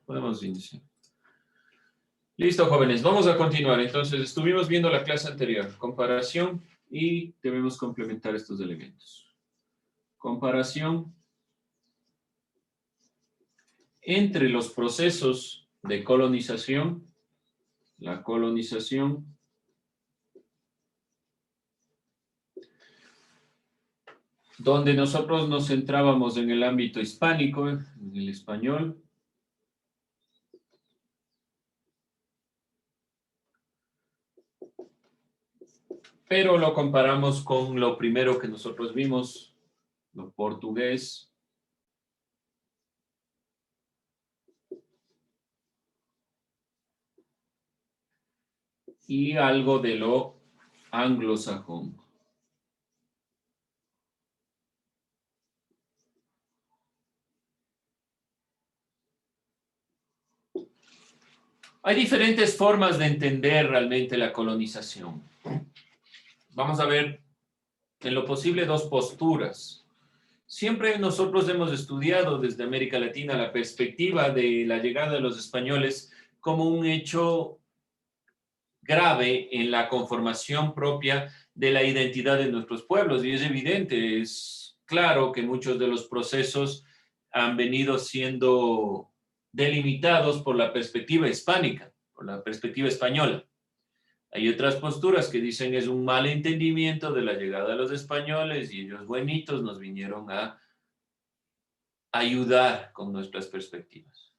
Podemos iniciar. Listo, jóvenes, vamos a continuar. Entonces, estuvimos viendo la clase anterior, comparación, y debemos complementar estos elementos. Comparación entre los procesos de colonización, la colonización, donde nosotros nos centrábamos en el ámbito hispánico, en el español, pero lo comparamos con lo primero que nosotros vimos, lo portugués, y algo de lo anglosajón. Hay diferentes formas de entender realmente la colonización. Vamos a ver en lo posible dos posturas. Siempre nosotros hemos estudiado desde América Latina la perspectiva de la llegada de los españoles como un hecho grave en la conformación propia de la identidad de nuestros pueblos. Y es evidente, es claro que muchos de los procesos han venido siendo delimitados por la perspectiva hispánica, por la perspectiva española. Hay otras posturas que dicen es un mal entendimiento de la llegada de los españoles y ellos buenitos nos vinieron a ayudar con nuestras perspectivas.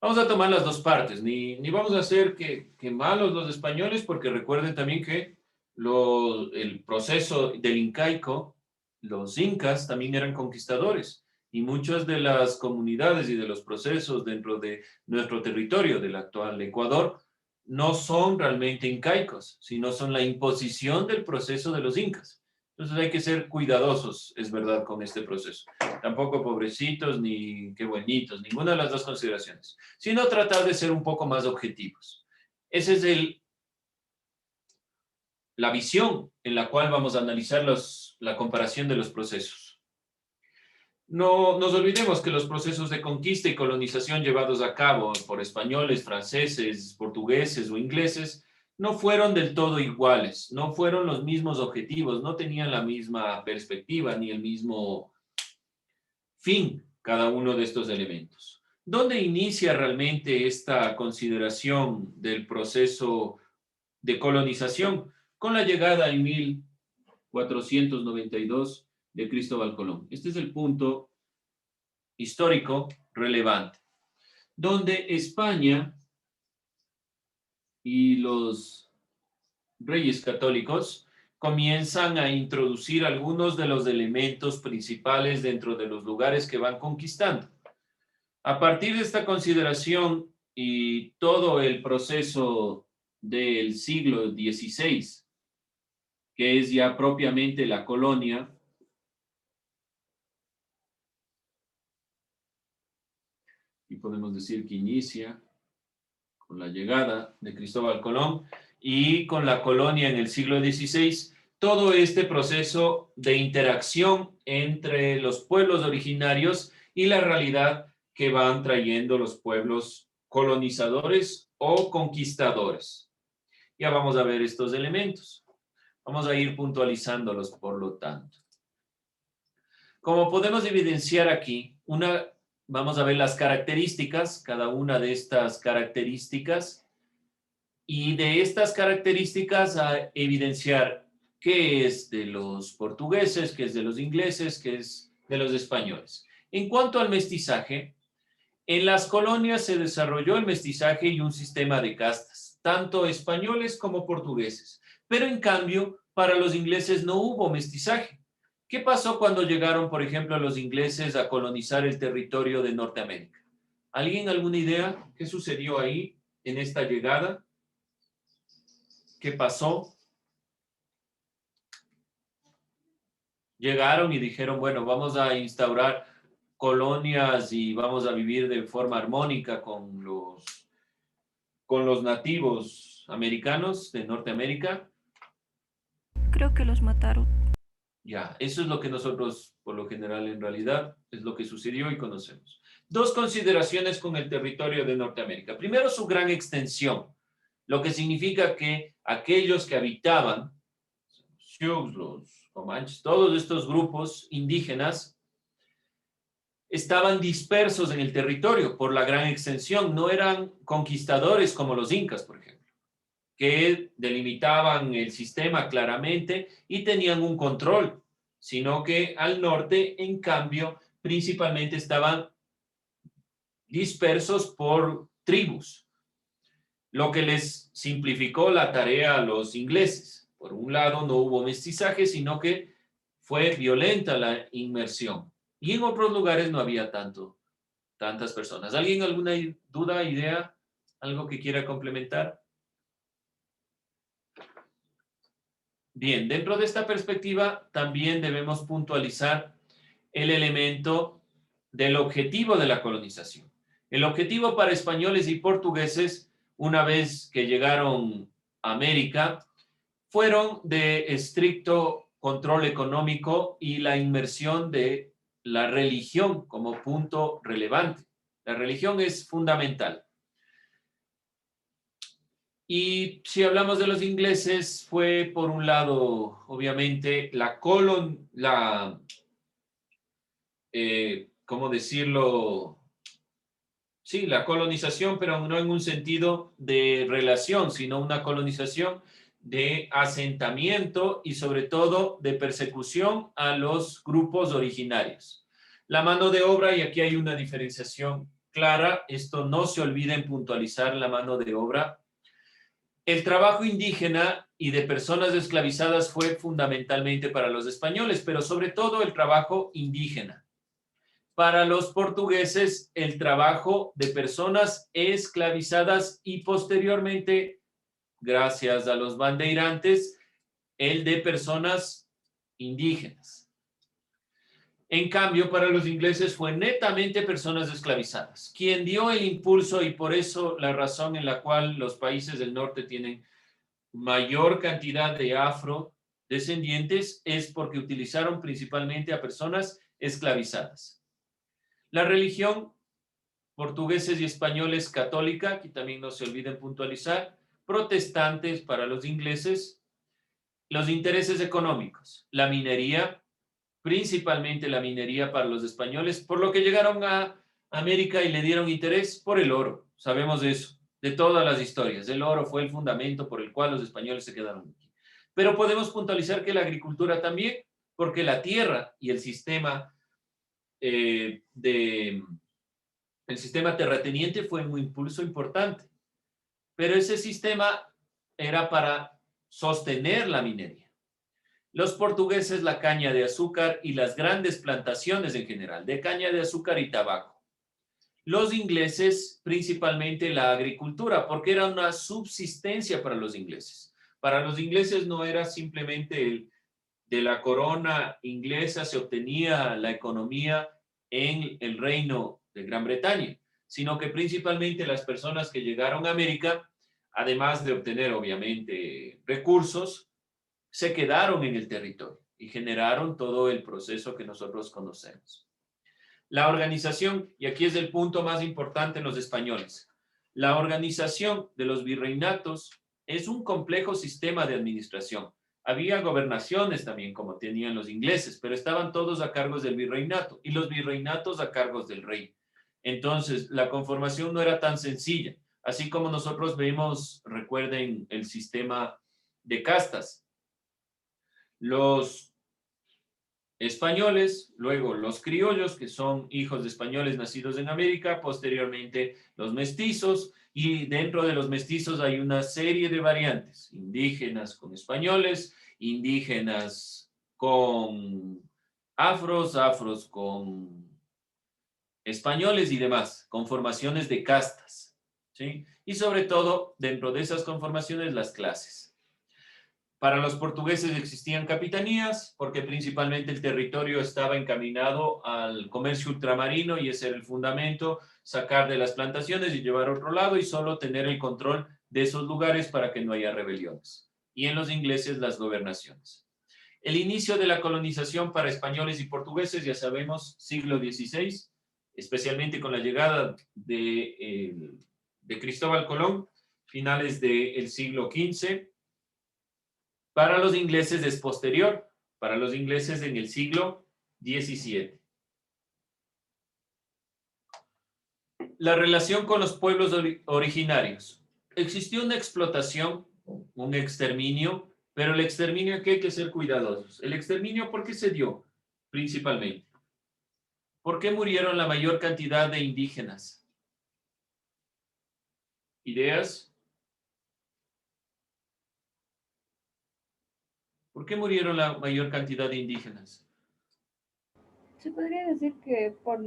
Vamos a tomar las dos partes, ni vamos a hacer que malos los españoles, porque recuerden también que el proceso del incaico, los incas también eran conquistadores y muchas de las comunidades y de los procesos dentro de nuestro territorio, del actual Ecuador, no son realmente incaicos, sino son la imposición del proceso de los incas. Entonces hay que ser cuidadosos, es verdad, con este proceso. Tampoco pobrecitos ni qué buenitos, ninguna de las dos consideraciones, sino tratar de ser un poco más objetivos. Esa es la visión en la cual vamos a analizar la comparación de los procesos. No nos olvidemos que los procesos de conquista y colonización llevados a cabo por españoles, franceses, portugueses o ingleses no fueron del todo iguales, no fueron los mismos objetivos, no tenían la misma perspectiva ni el mismo fin cada uno de estos elementos. ¿Dónde inicia realmente esta consideración del proceso de colonización? Con la llegada en 1492 de Cristóbal Colón. Este es el punto histórico relevante, donde España y los reyes católicos comienzan a introducir algunos de los elementos principales dentro de los lugares que van conquistando. A partir de esta consideración y todo el proceso del siglo XVI, que es ya propiamente la colonia, y podemos decir que inicia con la llegada de Cristóbal Colón y con la colonia en el siglo XVI, todo este proceso de interacción entre los pueblos originarios y la realidad que van trayendo los pueblos colonizadores o conquistadores. Ya vamos a ver estos elementos. Vamos a ir puntualizándolos, por lo tanto. Como podemos evidenciar aquí, vamos a ver las características, cada una de estas características, y de estas características a evidenciar qué es de los portugueses, qué es de los ingleses, qué es de los españoles. En cuanto al mestizaje, en las colonias se desarrolló el mestizaje y un sistema de castas, tanto españoles como portugueses. Pero en cambio, para los ingleses no hubo mestizaje. ¿Qué pasó cuando llegaron, por ejemplo, los ingleses a colonizar el territorio de Norteamérica? ¿Alguien alguna idea qué sucedió ahí en esta llegada? ¿Qué pasó? Llegaron y dijeron, bueno, vamos a instaurar colonias y vamos a vivir de forma armónica con los nativos americanos de Norteamérica. Creo que los mataron. Ya, eso es lo que nosotros, por lo general, en realidad, es lo que sucedió y conocemos. Dos consideraciones con el territorio de Norteamérica. Primero, su gran extensión, lo que significa que aquellos que habitaban, Sioux, los Comanches, todos estos grupos indígenas, estaban dispersos en el territorio por la gran extensión. No eran conquistadores como los incas, por ejemplo, que delimitaban el sistema claramente y tenían un control, sino que al norte, en cambio, principalmente estaban dispersos por tribus, lo que les simplificó la tarea a los ingleses. Por un lado, no hubo mestizaje, sino que fue violenta la inmersión. Y en otros lugares no había tantas personas. ¿Alguien alguna duda, idea, algo que quiera complementar? Bien, dentro de esta perspectiva también debemos puntualizar el elemento del objetivo de la colonización. El objetivo para españoles y portugueses, una vez que llegaron a América, fueron de estricto control económico y la inmersión de la religión como punto relevante. La religión es fundamental. Y si hablamos de los ingleses, fue por un lado, obviamente, ¿cómo decirlo? Sí, la colonización, pero no en un sentido de relación, sino una colonización de asentamiento y sobre todo de persecución a los grupos originarios. La mano de obra, y aquí hay una diferenciación clara, esto no se olvide en puntualizar la mano de obra. El trabajo indígena y de personas esclavizadas fue fundamentalmente para los españoles, pero sobre todo el trabajo indígena. Para los portugueses, el trabajo de personas esclavizadas y posteriormente, gracias a los bandeirantes, el de personas indígenas. En cambio, para los ingleses fue netamente personas esclavizadas. Quien dio el impulso, y por eso la razón en la cual los países del norte tienen mayor cantidad de afrodescendientes, es porque utilizaron principalmente a personas esclavizadas. La religión, portugueses y españoles, católica, que también no se olviden puntualizar, protestantes para los ingleses, los intereses económicos, la minería, principalmente la minería para los españoles, por lo que llegaron a América y le dieron interés por el oro. Sabemos de eso, de todas las historias. El oro fue el fundamento por el cual los españoles se quedaron aquí. Pero podemos puntualizar que la agricultura también, porque la tierra y el sistema el sistema terrateniente fue un impulso importante, pero ese sistema era para sostener la minería. Los portugueses la caña de azúcar y las grandes plantaciones en general, de caña de azúcar y tabaco. Los ingleses principalmente la agricultura, porque era una subsistencia para los ingleses. Para los ingleses no era simplemente de la corona inglesa se obtenía la economía en el reino de Gran Bretaña, sino que principalmente las personas que llegaron a América, además de obtener obviamente recursos, se quedaron en el territorio y generaron todo el proceso que nosotros conocemos. La organización, y aquí es el punto más importante en los españoles, la organización de los virreinatos es un complejo sistema de administración. Había gobernaciones también, como tenían los ingleses, pero estaban todos a cargo del virreinato y los virreinatos a cargo del rey. Entonces, la conformación no era tan sencilla. Así como nosotros vemos, recuerden, el sistema de castas. Los españoles, luego los criollos, que son hijos de españoles nacidos en América, posteriormente los mestizos, y dentro de los mestizos hay una serie de variantes, indígenas con españoles, indígenas con afros, afros con españoles y demás, conformaciones de castas, ¿sí? Y sobre todo, dentro de esas conformaciones, las clases. Para los portugueses existían capitanías, porque principalmente el territorio estaba encaminado al comercio ultramarino y ese era el fundamento, sacar de las plantaciones y llevar a otro lado y solo tener el control de esos lugares para que no haya rebeliones. Y en los ingleses las gobernaciones. El inicio de la colonización para españoles y portugueses, ya sabemos, siglo XVI, especialmente con la llegada de Cristóbal Colón, finales del siglo XV. Para los ingleses es posterior, para los ingleses en el siglo XVII. La relación con los pueblos originarios. Existió una explotación, un exterminio, pero el exterminio aquí hay que ser cuidadosos. El exterminio, ¿por qué se dio? Principalmente. ¿Por qué murieron la mayor cantidad de indígenas? ¿Ideas? ¿Por qué murieron la mayor cantidad de indígenas? Se podría decir que por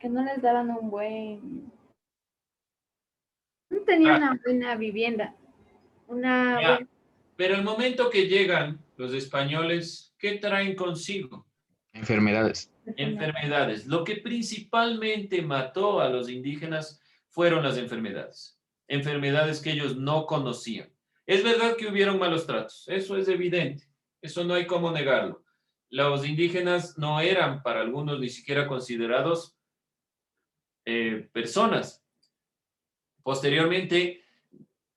que no les daban no tenía Ah, una buena vivienda, una ya. buena Pero el momento que llegan los españoles, ¿qué traen consigo? Enfermedades. enfermedad. Enfermedades. Lo que principalmente mató a los indígenas fueron las enfermedades. Enfermedades que ellos no conocían. Es verdad que hubieron malos tratos, eso es evidente, eso no hay cómo negarlo. Los indígenas no eran para algunos ni siquiera considerados personas. Posteriormente,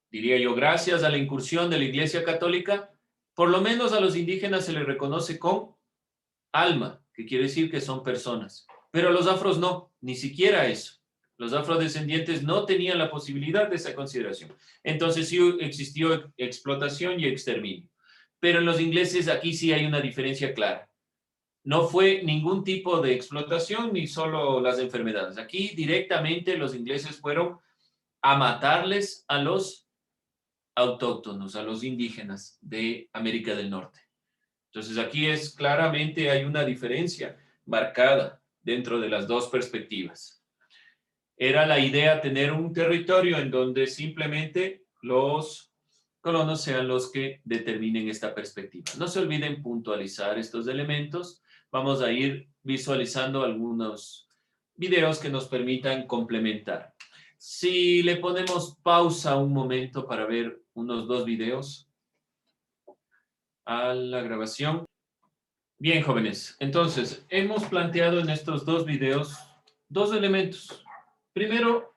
diría yo, gracias a la incursión de la Iglesia Católica, por lo menos a los indígenas se les reconoce con alma, que quiere decir que son personas. Pero a los afros no, ni siquiera eso. Los afrodescendientes no tenían la posibilidad de esa consideración. Entonces sí existió explotación y exterminio. Pero en los ingleses aquí sí hay una diferencia clara. No fue ningún tipo de explotación ni solo las enfermedades. Aquí directamente los ingleses fueron a matarles a los autóctonos, a los indígenas de América del Norte. Entonces aquí es claramente hay una diferencia marcada dentro de las dos perspectivas. Era la idea tener un territorio en donde simplemente los colonos sean los que determinen esta perspectiva. No se olviden puntualizar estos elementos. Vamos a ir visualizando algunos videos que nos permitan complementar. Si le ponemos pausa un momento para ver unos dos videos a la grabación. Bien, jóvenes, entonces hemos planteado en estos dos videos dos elementos. Primero,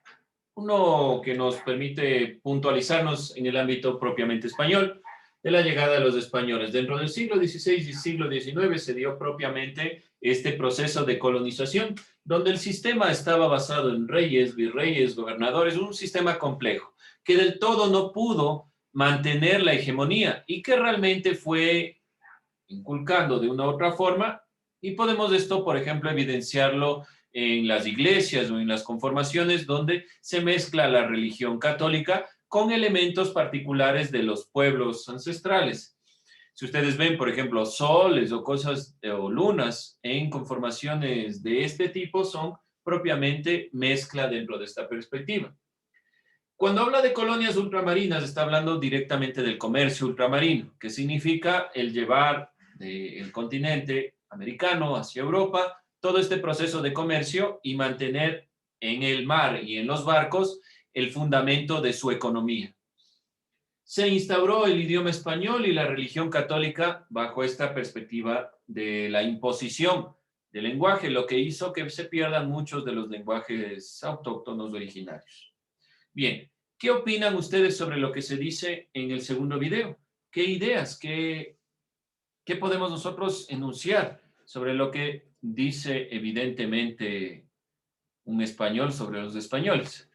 uno que nos permite puntualizarnos en el ámbito propiamente español, de la llegada de los españoles. Dentro del siglo XVI y siglo XIX se dio propiamente este proceso de colonización, donde el sistema estaba basado en reyes, virreyes, gobernadores, un sistema complejo, que del todo no pudo mantener la hegemonía y que realmente fue inculcando de una u otra forma, y podemos esto, por ejemplo, evidenciarlo en las iglesias o en las conformaciones donde se mezcla la religión católica con elementos particulares de los pueblos ancestrales. Si ustedes ven, por ejemplo, soles o cosas o lunas en conformaciones de este tipo, son propiamente mezcla dentro de esta perspectiva. Cuando habla de colonias ultramarinas, está hablando directamente del comercio ultramarino, que significa el llevar del continente americano hacia Europa todo este proceso de comercio y mantener en el mar y en los barcos el fundamento de su economía. Se instauró el idioma español y la religión católica bajo esta perspectiva de la imposición del lenguaje, lo que hizo que se pierdan muchos de los lenguajes autóctonos originarios. Bien, ¿qué opinan ustedes sobre lo que se dice en el segundo video? ¿Qué ideas, qué podemos nosotros enunciar sobre lo que dice evidentemente un español sobre los españoles?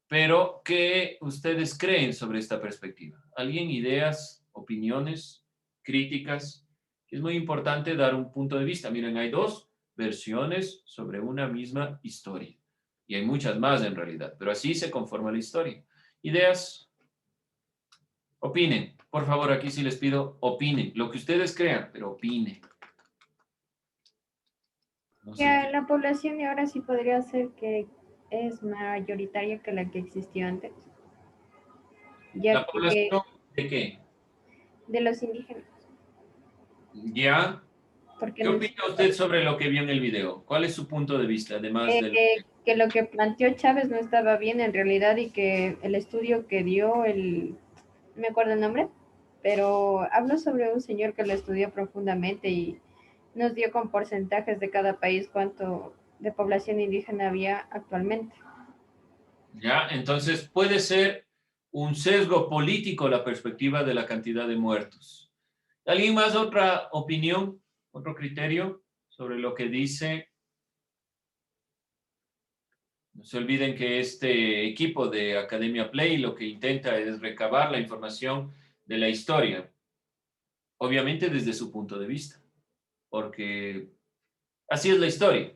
Pero, ¿qué ustedes creen sobre esta perspectiva? ¿Alguien ideas, opiniones, críticas? Es muy importante dar un punto de vista. Miren, hay dos versiones sobre una misma historia. Y hay muchas más en realidad, pero así se conforma la historia. Ideas, opinen. Por favor, aquí sí les pido, opinen. Lo que ustedes crean, pero opinen. No sé Ya qué. la población de ahora sí podría ser que es mayoritaria que la que existió antes, ¿La ya que población de qué? de los indígenas, ¿Ya? porque ¿Qué opina usted sobre lo que vio en el video? ¿Cuál es su punto de vista, además del... que lo que planteó Chávez no estaba bien en realidad y que el estudio que dio no me acuerdo el nombre, pero habló sobre un señor que lo estudió profundamente y nos dio con porcentajes de cada país cuánto de población indígena había actualmente. ¿Ya? Entonces puede ser un sesgo político la perspectiva de la cantidad de muertos. ¿Alguien más otra opinión, otro criterio sobre lo que dice? No se olviden que este equipo de Academia Play lo que intenta es recabar la información de la historia, obviamente desde su punto de vista, porque así es la historia.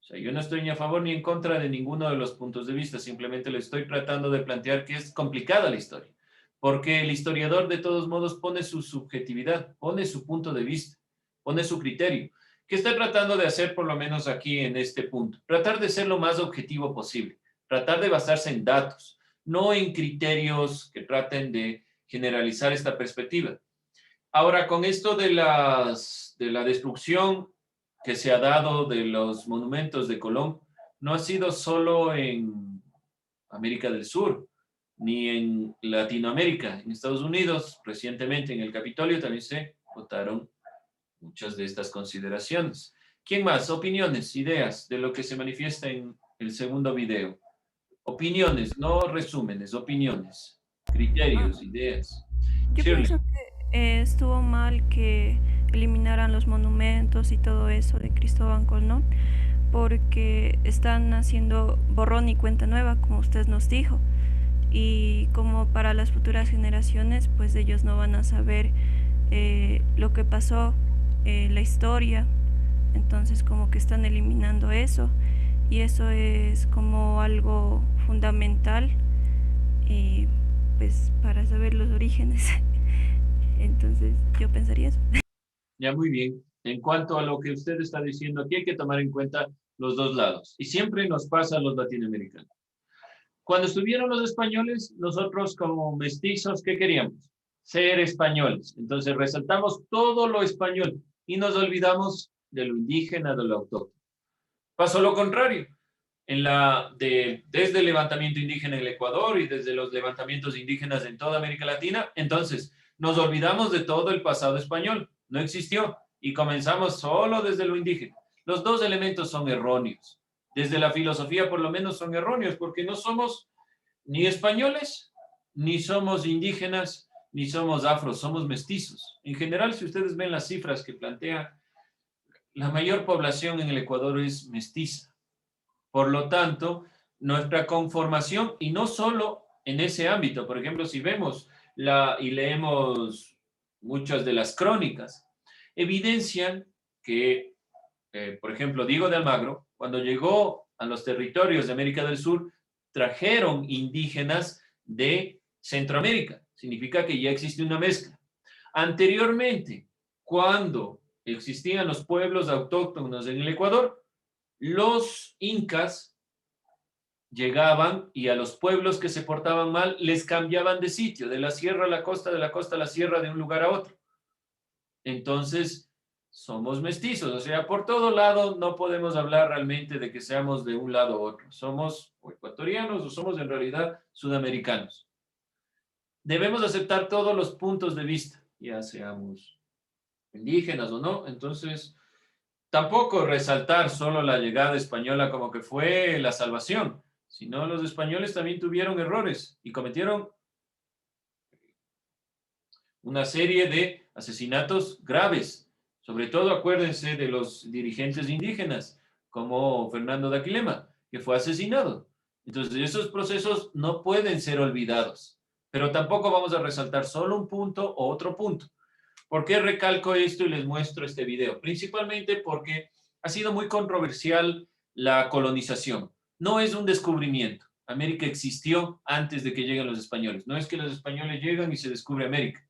O sea, yo no estoy ni a favor ni en contra de ninguno de los puntos de vista, simplemente le estoy tratando de plantear que es complicada la historia, porque el historiador de todos modos pone su subjetividad, pone su punto de vista, pone su criterio. ¿Qué está tratando de hacer por lo menos aquí en este punto? Tratar de ser lo más objetivo posible, tratar de basarse en datos, no en criterios que traten de generalizar esta perspectiva. Ahora, con esto de la destrucción que se ha dado de los monumentos de Colón, no ha sido solo en América del Sur, ni en Latinoamérica. En Estados Unidos, recientemente en el Capitolio también se votaron muchas de estas consideraciones. ¿Quién más? Opiniones, ideas de lo que se manifiesta en el segundo video. Opiniones, no resúmenes, opiniones, criterios, ideas. Yo Shirley. pienso que estuvo mal que eliminaran los monumentos y todo eso de Cristóbal Colón, porque están haciendo borrón y cuenta nueva, como usted nos dijo. Y como para las futuras generaciones, pues ellos no van a saber lo que pasó, la historia. Entonces como que están eliminando eso. Y eso es como algo fundamental, pues para saber los orígenes. Entonces yo pensaría eso. Ya, muy bien. En cuanto a lo que usted está diciendo, aquí hay que tomar en cuenta los dos lados. Y siempre nos pasa a los latinoamericanos. Cuando estuvieron los españoles, nosotros como mestizos, ¿qué queríamos? Ser españoles. Entonces resaltamos todo lo español y nos olvidamos de lo indígena, de lo autóctono. Pasó lo contrario. Desde el levantamiento indígena en el Ecuador y desde los levantamientos indígenas en toda América Latina, entonces nos olvidamos de todo el pasado español, no existió, y comenzamos solo desde lo indígena. Los dos elementos son erróneos. Desde la filosofía por lo menos son erróneos, porque no somos ni españoles, ni somos indígenas, ni somos afros, somos mestizos. En general, si ustedes ven las cifras que plantea, la mayor población en el Ecuador es mestiza. Por lo tanto, nuestra conformación, y no solo en ese ámbito, por ejemplo, si vemos y leemos muchas de las crónicas, evidencian que, por ejemplo, Diego de Almagro, cuando llegó a los territorios de América del Sur, trajeron indígenas de Centroamérica. Significa que ya existe una mezcla. Anteriormente, cuando existían los pueblos autóctonos en el Ecuador, los incas llegaban y a los pueblos que se portaban mal les cambiaban de sitio, de la sierra a la costa, de la costa a la sierra, de un lugar a otro. Entonces, somos mestizos, o sea, por todo lado no podemos hablar realmente de que seamos de un lado u otro. Somos o ecuatorianos o somos en realidad sudamericanos. Debemos aceptar todos los puntos de vista, ya seamos indígenas o no. Entonces, tampoco resaltar solo la llegada española como que fue la salvación, sino los españoles también tuvieron errores y cometieron una serie de asesinatos graves. Sobre todo acuérdense de los dirigentes indígenas, como Fernando de Aquilema, que fue asesinado. Entonces, esos procesos no pueden ser olvidados, pero tampoco vamos a resaltar solo un punto o otro punto. ¿Por qué recalco esto y les muestro este video? Principalmente porque ha sido muy controversial la colonización. No es un descubrimiento. América existió antes de que lleguen los españoles. No es que los españoles llegan y se descubre América,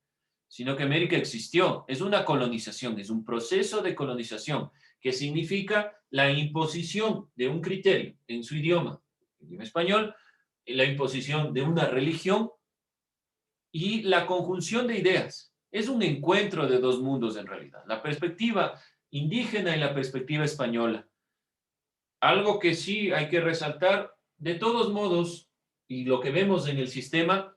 sino que América existió. Es una colonización, es un proceso de colonización que significa la imposición de un criterio en su idioma, el idioma español, la imposición de una religión y la conjunción de ideas. Es un encuentro de dos mundos en realidad, la perspectiva indígena y la perspectiva española. Algo que sí hay que resaltar, de todos modos, y lo que vemos en el sistema,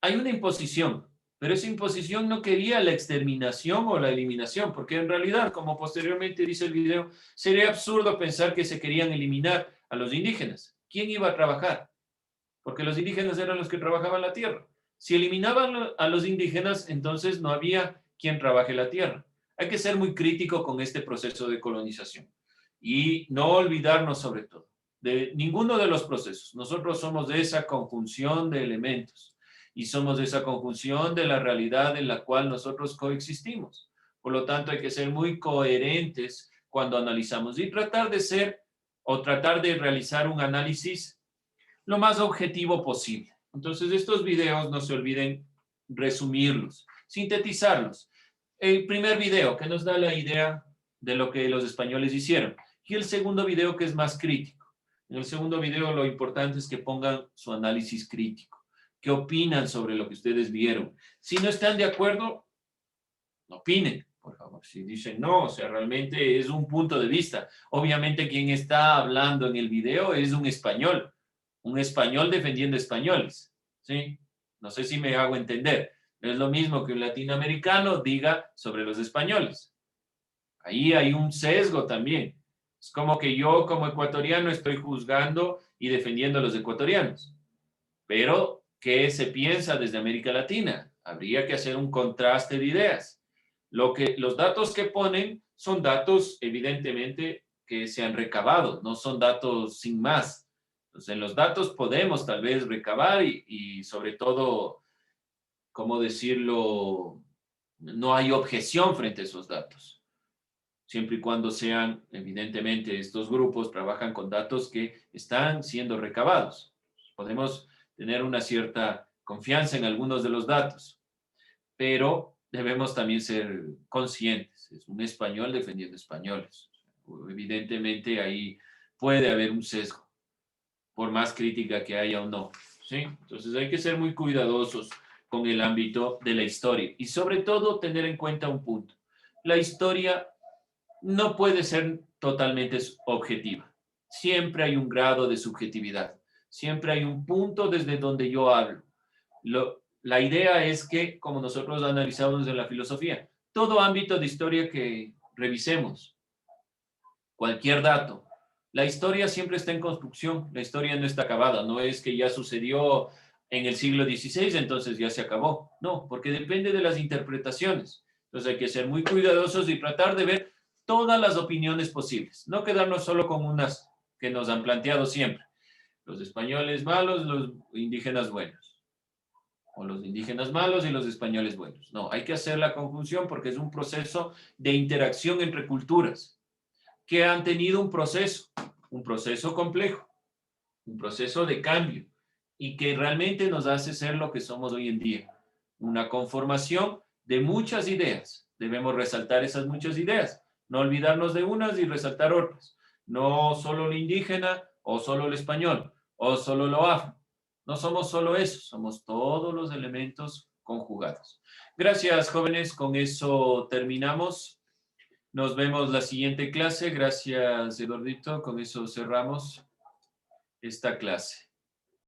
hay una imposición, Pero esa imposición no quería la exterminación o la eliminación, porque en realidad, como posteriormente dice el video, sería absurdo pensar que se querían eliminar a los indígenas. ¿Quién iba a trabajar? Porque los indígenas eran los que trabajaban la tierra. Si eliminaban a los indígenas, entonces no había quien trabaje la tierra. Hay que ser muy crítico con este proceso de colonización y no olvidarnos sobre todo de ninguno de los procesos. Nosotros somos de esa conjunción de elementos y somos de esa conjunción de la realidad en la cual nosotros coexistimos. Por lo tanto, hay que ser muy coherentes cuando analizamos y tratar de ser o tratar de realizar un análisis lo más objetivo posible. Entonces, estos videos no se olviden resumirlos, sintetizarlos. El primer video que nos da la idea de lo que los españoles hicieron y el segundo video que es más crítico. En el segundo video lo importante es que pongan su análisis crítico. ¿Qué opinan sobre lo que ustedes vieron? Si no están de acuerdo, no opinen, por favor. Si dicen no, o sea, realmente es un punto de vista. Obviamente quien está hablando en el video es un español defendiendo españoles, ¿sí? No sé si me hago entender. No es lo mismo que un latinoamericano diga sobre los españoles. Ahí hay un sesgo también. Es como que yo como ecuatoriano estoy juzgando y defendiendo a los ecuatorianos. Pero, ¿qué se piensa desde América Latina? Habría que hacer un contraste de ideas. Los datos que ponen son datos, evidentemente, que se han recabado, no son datos sin más. Entonces, en los datos podemos tal vez recabar y sobre todo, ¿cómo decirlo? No hay objeción frente a esos datos. Siempre y cuando sean, evidentemente, estos grupos trabajan con datos que están siendo recabados. Podemos tener una cierta confianza en algunos de los datos, pero debemos también ser conscientes. Es un español defendiendo españoles. Evidentemente ahí puede haber un sesgo, por más crítica que haya o no, ¿sí? Entonces hay que ser muy cuidadosos con el ámbito de la historia y sobre todo tener en cuenta un punto. La historia no puede ser totalmente objetiva. Siempre hay un grado de subjetividad. Siempre hay un punto desde donde yo hablo. La idea es que, como nosotros analizamos en la filosofía, todo ámbito de historia que revisemos, cualquier dato, la historia siempre está en construcción, la historia no está acabada, no es que ya sucedió en el siglo XVI, entonces ya se acabó. No, porque depende de las interpretaciones. Entonces hay que ser muy cuidadosos y tratar de ver todas las opiniones posibles, no quedarnos solo con unas que nos han planteado siempre. Los españoles malos, los indígenas buenos. O los indígenas malos y los españoles buenos. No, hay que hacer la conjunción porque es un proceso de interacción entre culturas que han tenido un proceso complejo, un proceso de cambio y que realmente nos hace ser lo que somos hoy en día. Una conformación de muchas ideas. Debemos resaltar esas muchas ideas. No olvidarnos de unas y resaltar otras. No solo lo indígena o solo el español o solo lo afro. No somos solo eso, somos todos los elementos conjugados. Gracias, jóvenes. Con eso terminamos. Nos vemos la siguiente clase. Gracias, Eduardito. Con eso cerramos esta clase.